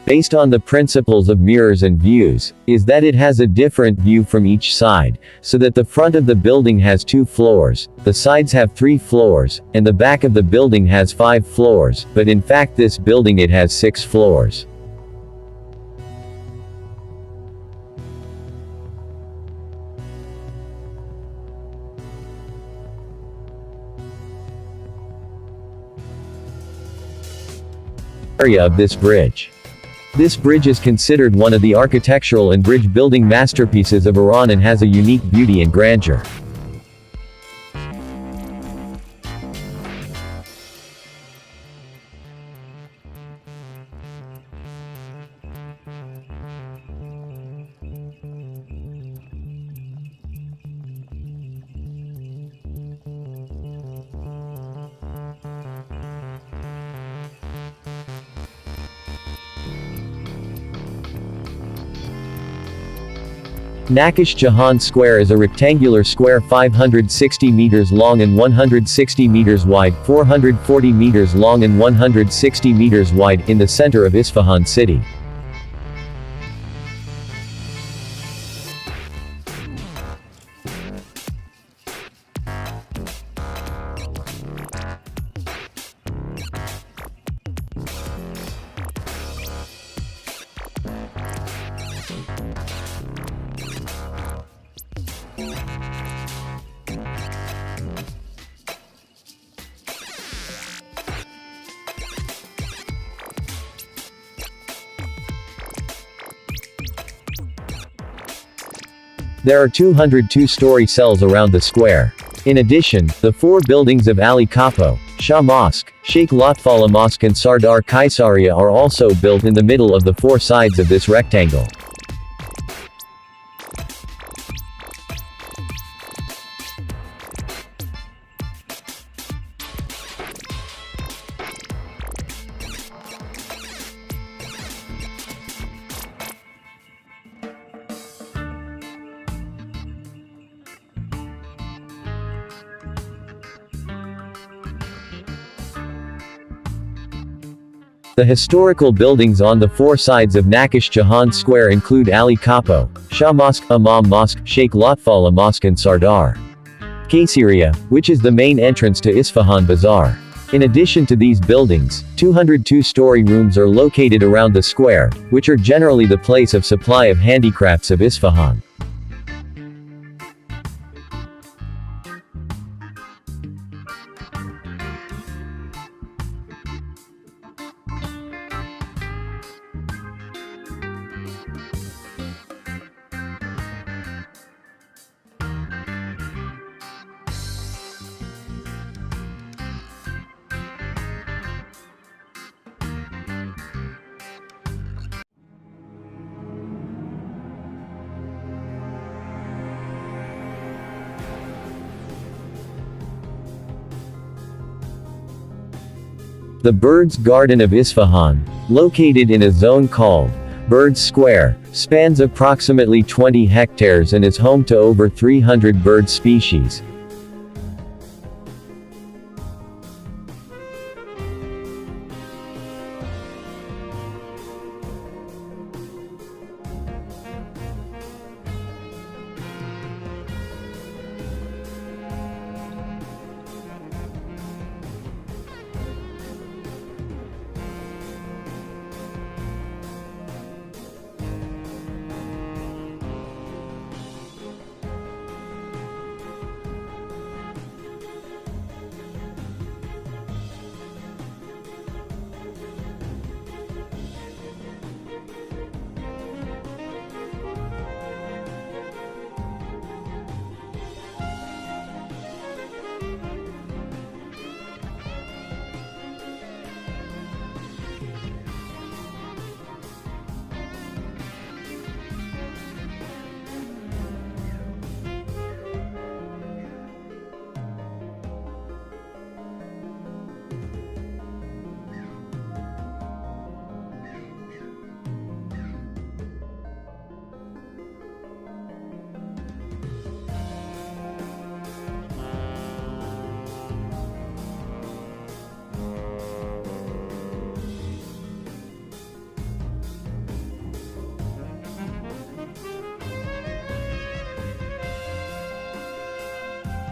based on the principles of mirrors and views, is that it has a different view from each side, so that the front of the building has 2 floors, the sides have 3 floors, and the back of the building has 5 floors, but in fact this building it has 6 floors. Area of this bridge. This bridge is considered one of the architectural and bridge building masterpieces of Iran and has a unique beauty and grandeur. Nakish Jahan Square is a rectangular square 560 meters long and 160 meters wide, 440 meters long and 160 meters wide, in the center of Isfahan city. There are 202-story cells around the square. In addition, the 4 buildings of Ali Kapo, Shah Mosque, Sheikh Lotfallah Mosque and Sardar Kaisaria are also built in the middle of the 4 sides of this rectangle. The historical buildings on the 4 sides of Nakish Jahan Square include Ali Kapo, Shah Mosque, Imam Mosque, Sheikh Lotfallah Mosque and Sardar Kaisaria, which is the main entrance to Isfahan Bazaar. In addition to these buildings, 202-story rooms are located around the square, which are generally the place of supply of handicrafts of Isfahan. The Birds Garden of Isfahan, located in a zone called Birds Square, spans approximately 20 hectares and is home to over 300 bird species.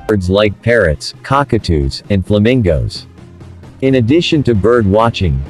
birds like parrots, cockatoos, and flamingos. In addition to bird watching,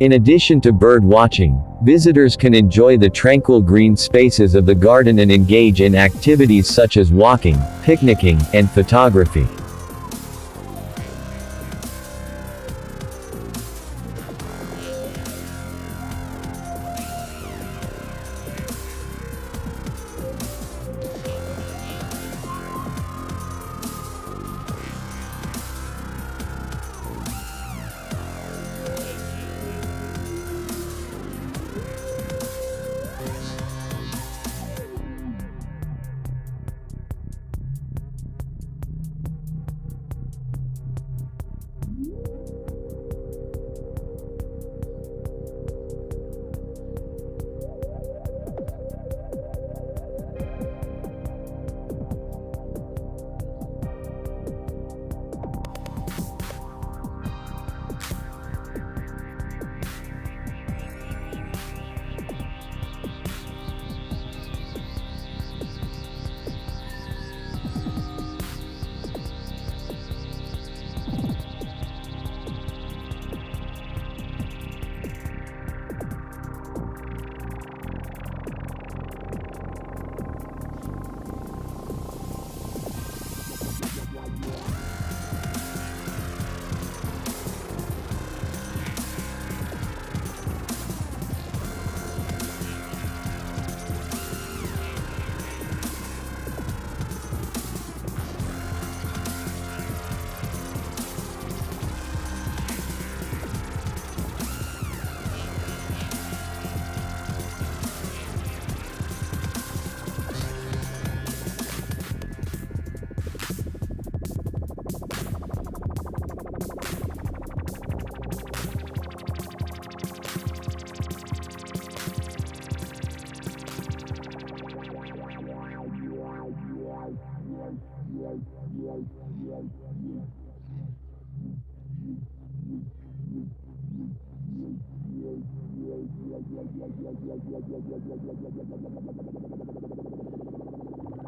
in addition to bird watching, visitors can enjoy the tranquil green spaces of the garden and engage in activities such as walking, picnicking, and photography.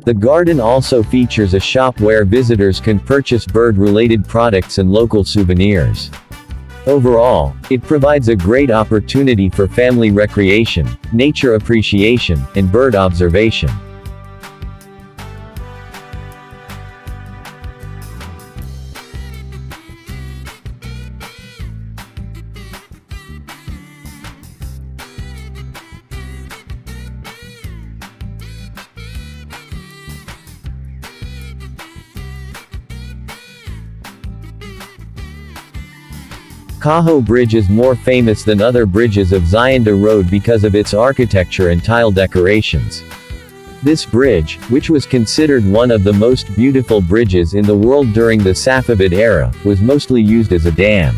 The garden also features a shop where visitors can purchase bird-related products and local souvenirs. Overall, it provides a great opportunity for family recreation, nature appreciation, and bird observation. Kaho Bridge is more famous than other bridges of Zayanda Road because of its architecture and tile decorations. This bridge, which was considered one of the most beautiful bridges in the world during the Safavid era, was mostly used as a dam.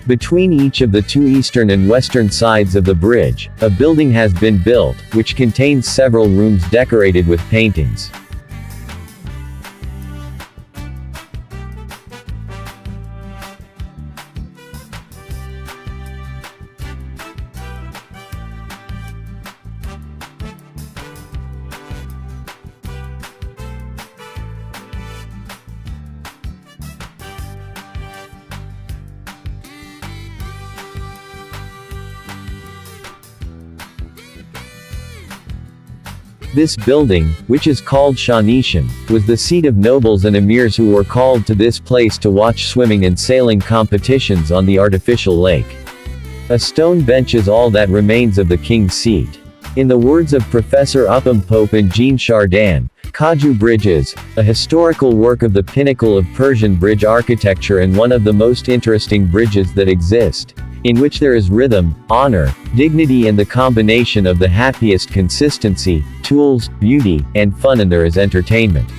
Between each of the two eastern and western sides of the bridge, a building has been built, which contains several rooms decorated with paintings. This building, which is called Shanishan, was the seat of nobles and emirs who were called to this place to watch swimming and sailing competitions on the artificial lake. A stone bench is all that remains of the king's seat. In the words of Professor Upham Pope and Jean Chardin, Kaju Bridge is a historical work of the pinnacle of Persian bridge architecture and one of the most interesting bridges that exist, in which there is rhythm, honor, dignity and the combination of the happiest consistency, tools, beauty, and fun, and there is entertainment.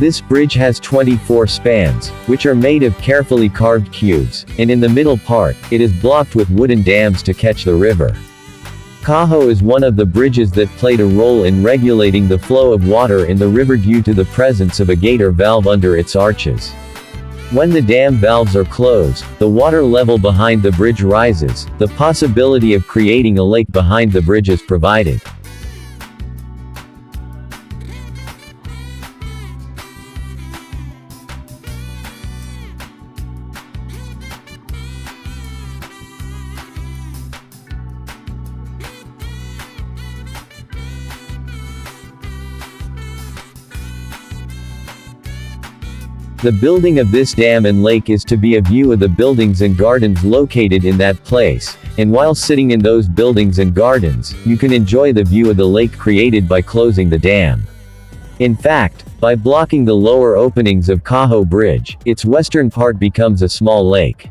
This bridge has 24 spans, which are made of carefully carved cubes, and in the middle part, it is blocked with wooden dams to catch the river. Kaho is one of the bridges that played a role in regulating the flow of water in the river due to the presence of a gate or valve under its arches. When the dam valves are closed, the water level behind the bridge rises. The possibility of creating a lake behind the bridge is provided. The building of this dam and lake is to be a view of the buildings and gardens located in that place, and while sitting in those buildings and gardens, you can enjoy the view of the lake created by closing the dam. In fact, by blocking the lower openings of Kaho Bridge, its western part becomes a small lake.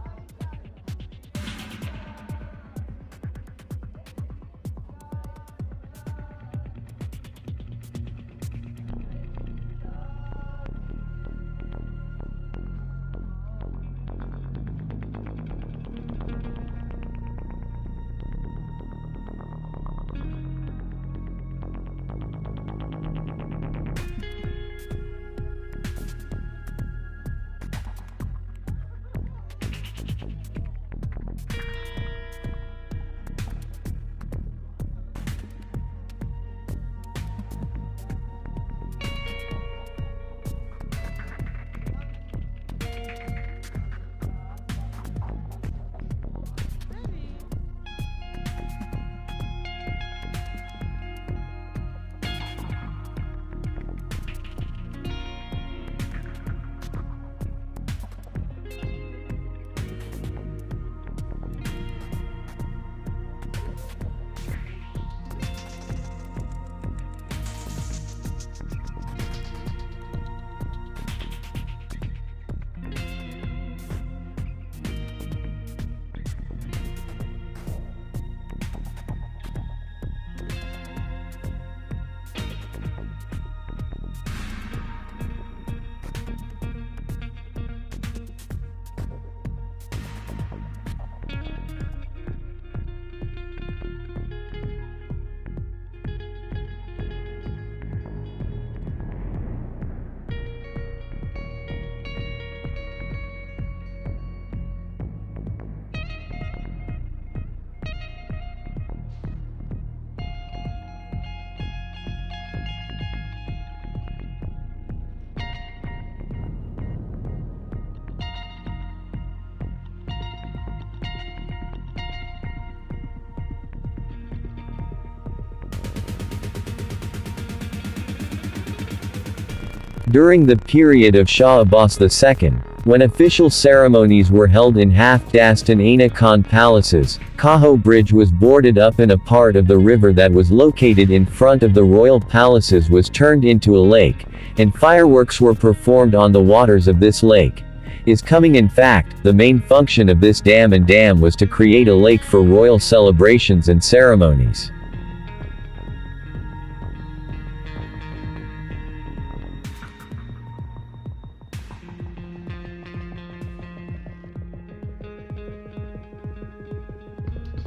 During the period of Shah Abbas II, When official ceremonies were held in Hafdast and Aina Khan palaces, Kaho Bridge was boarded up and a part of the river that was located in front of the royal palaces was turned into a lake, and fireworks were performed on the waters of this lake. Is coming. In fact, the main function of this dam was to create a lake for royal celebrations and ceremonies.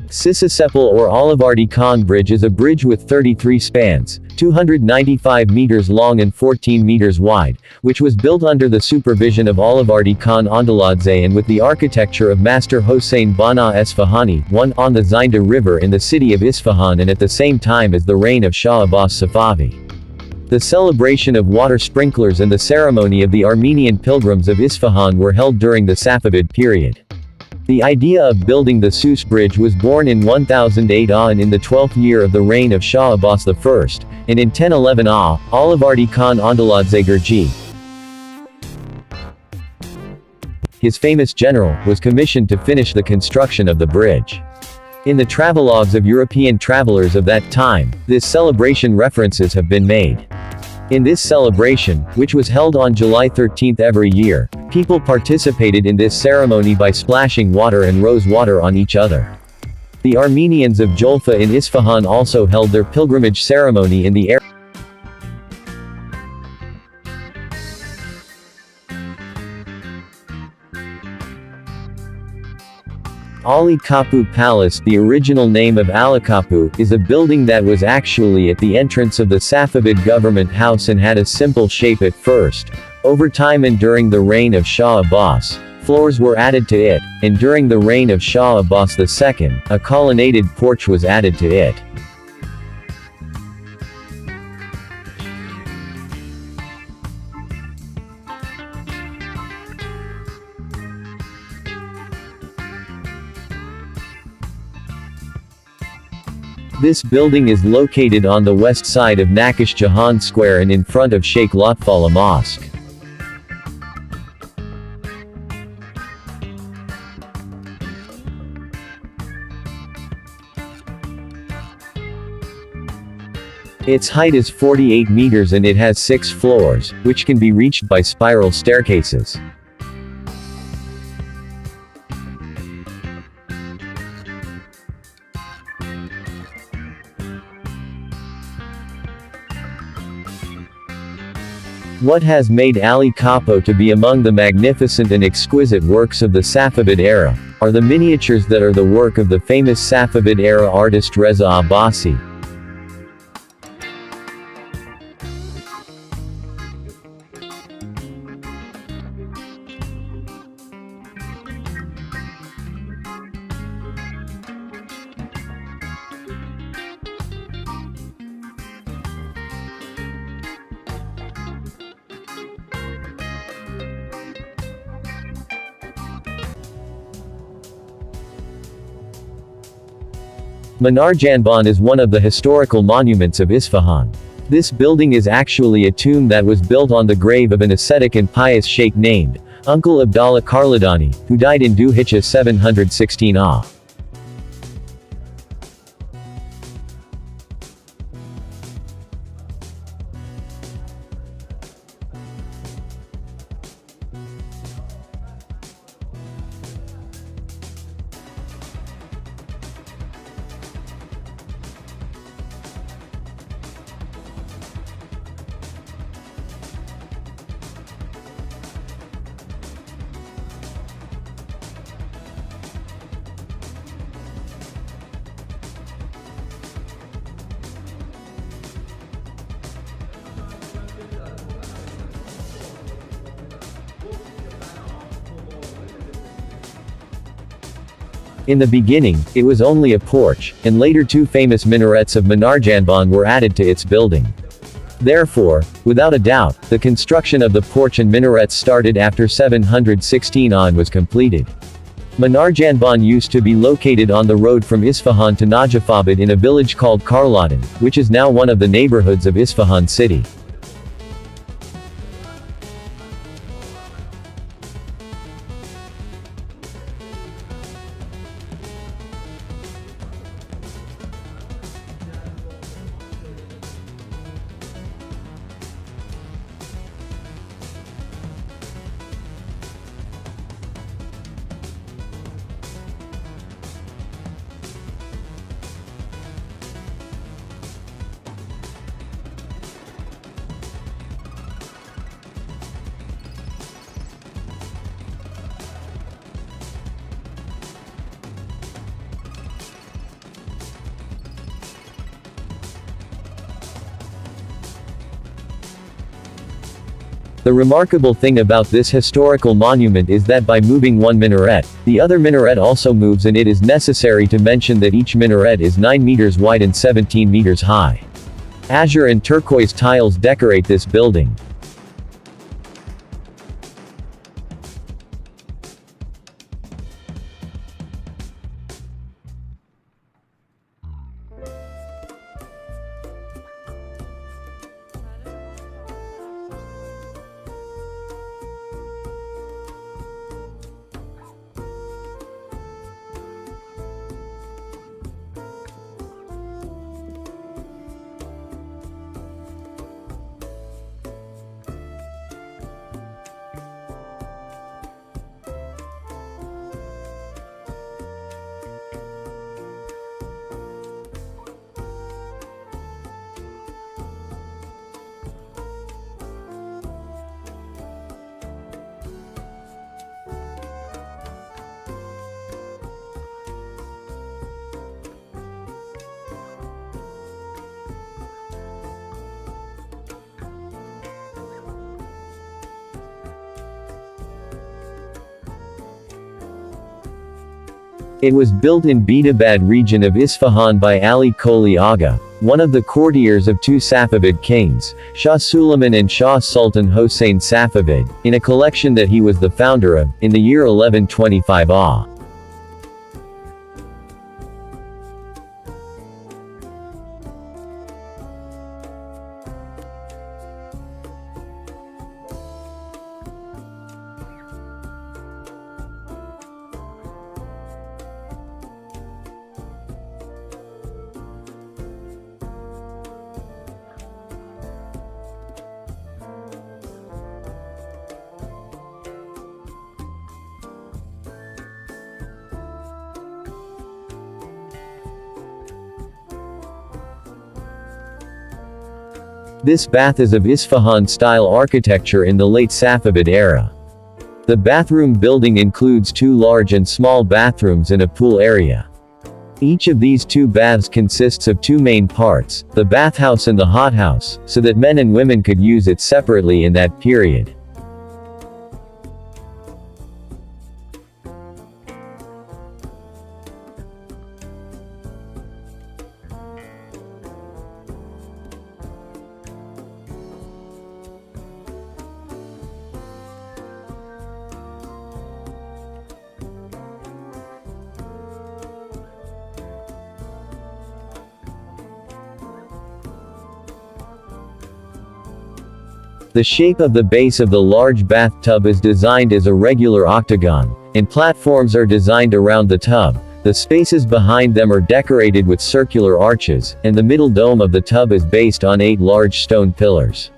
Sisisepal or Olivardi Khan Bridge is a bridge with 33 spans, 295 meters long and 14 meters wide, which was built under the supervision of Olivardi Khan Ondaladze and with the architecture of Master Hossein Bana Esfahani, on the Zinda River in the city of Isfahan and at the same time as the reign of Shah Abbas Safavi. The celebration of water sprinklers and the ceremony of the Armenian pilgrims of Isfahan were held during the Safavid period. The idea of building the Sus Bridge was born in 1008 and in the 12th year of the reign of Shah Abbas I, and in 1011 Olivardi Khan Ondaladze Gurji, his famous general, was commissioned to finish the construction of the bridge. In the travelogues of European travelers of that time, this celebration references have been made. In this celebration, which was held on July 13 every year, people participated in this ceremony by splashing water and rose water on each other. The Armenians of Jolfa in Isfahan also held their pilgrimage ceremony in the area. Ali Kapı Palace, the original name of Ali Kapı, is a building that was actually at the entrance of the Safavid government house and had a simple shape at first. Over time and during the reign of Shah Abbas, floors were added to it, and during the reign of Shah Abbas II, a colonnaded porch was added to it. This building is located on the west side of Nakish Jahan Square and in front of Sheikh Lotfallah Mosque. Its height is 48 meters and it has 6 floors, which can be reached by spiral staircases. What has made Ali Kapı to be among the magnificent and exquisite works of the Safavid era, are the miniatures that are the work of the famous Safavid era artist Reza Abbasi. Minar Janban is one of the historical monuments of Isfahan. This building is actually a tomb that was built on the grave of an ascetic and pious sheikh named Uncle Abdallah Karladani, who died in Duhijjah 716 AH. In the beginning, it was only a porch, and later 2 famous minarets of Minar Janban were added to its building. Therefore, without a doubt, the construction of the porch and minarets started after 716 and was completed. Minar Janban used to be located on the road from Isfahan to Najafabad in a village called Karladin, which is now one of the neighborhoods of Isfahan city. The remarkable thing about this historical monument is that by moving one minaret, the other minaret also moves, and it is necessary to mention that each minaret is 9 meters wide and 17 meters high. Azure and turquoise tiles decorate this building. It was built in Bidabad region of Isfahan by Ali Qoli Aga, one of the courtiers of two Safavid kings, Shah Suleiman and Shah Sultan Hossein Safavid, in a collection that he was the founder of, in the year 1125 AH. This bath is of Isfahan-style architecture in the late Safavid era. The bathroom building includes 2 large and small bathrooms and a pool area. Each of these 2 baths consists of 2 main parts, the bathhouse and the hothouse, so that men and women could use it separately in that period. The shape of the base of the large bathtub is designed as a regular octagon, and platforms are designed around the tub. The spaces behind them are decorated with circular arches, and the middle dome of the tub is based on 8 large stone pillars.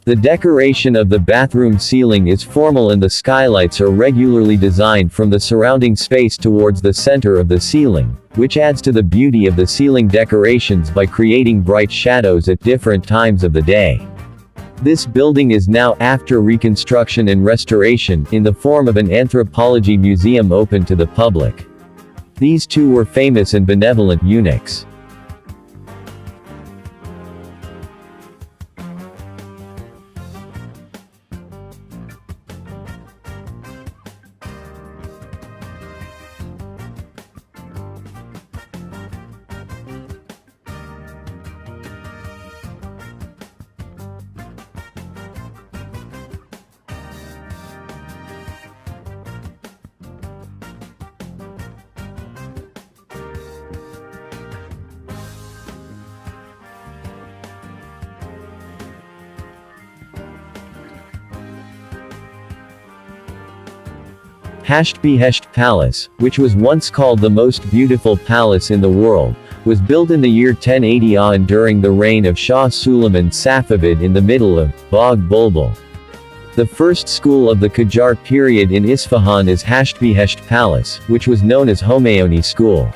The decoration of the bathroom ceiling is formal and the skylights are regularly designed from the surrounding space towards the center of the ceiling, which adds to the beauty of the ceiling decorations by creating bright shadows at different times of the day. This building is now, after reconstruction and restoration, in the form of an anthropology museum open to the public. These 2 were famous and benevolent eunuchs. Behesht Palace, which was once called the most beautiful palace in the world, was built in the year 1080 and during the reign of Shah Suleiman Safavid in the middle of Bagh Bulbul. The first school of the Qajar period in Isfahan is Behesht Palace, which was known as Homayoni School.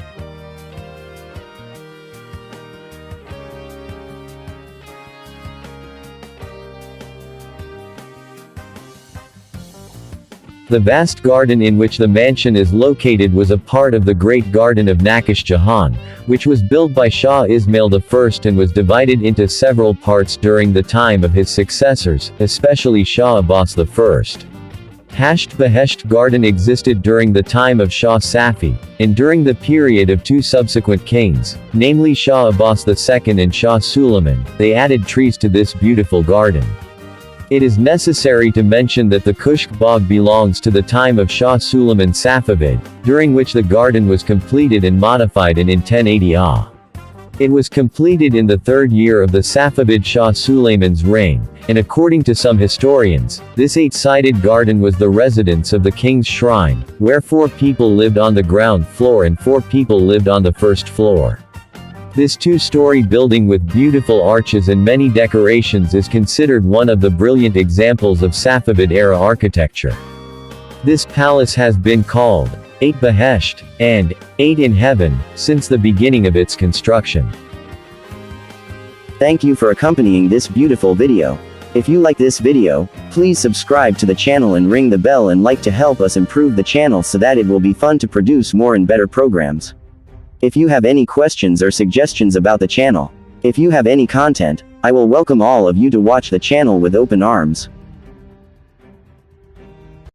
The vast garden in which the mansion is located was a part of the Great Garden of Nakish Jahan, which was built by Shah Ismail I and was divided into several parts during the time of his successors, especially Shah Abbas I. Behesht Garden existed during the time of Shah Safi, and during the period of two subsequent kings, namely Shah Abbas II and Shah Suleiman, they added trees to this beautiful garden. It is necessary to mention that the Kushk Bagh belongs to the time of Shah Suleiman Safavid, during which the garden was completed and modified in 1080 AH. It was completed in the third year of the Safavid Shah Suleiman's reign, and according to some historians, this eight-sided garden was the residence of the king's shrine, where 4 people lived on the ground floor and 4 people lived on the first floor. This two-story building with beautiful arches and many decorations is considered one of the brilliant examples of Safavid-era architecture. This palace has been called 8 Behesht, and 8 in heaven, since the beginning of its construction. Thank you for accompanying this beautiful video. If you like this video, please subscribe to the channel and ring the bell and like to help us improve the channel so that it will be fun to produce more and better programs. If you have any questions or suggestions about the channel, if you have any content, I will welcome all of you to watch the channel with open arms.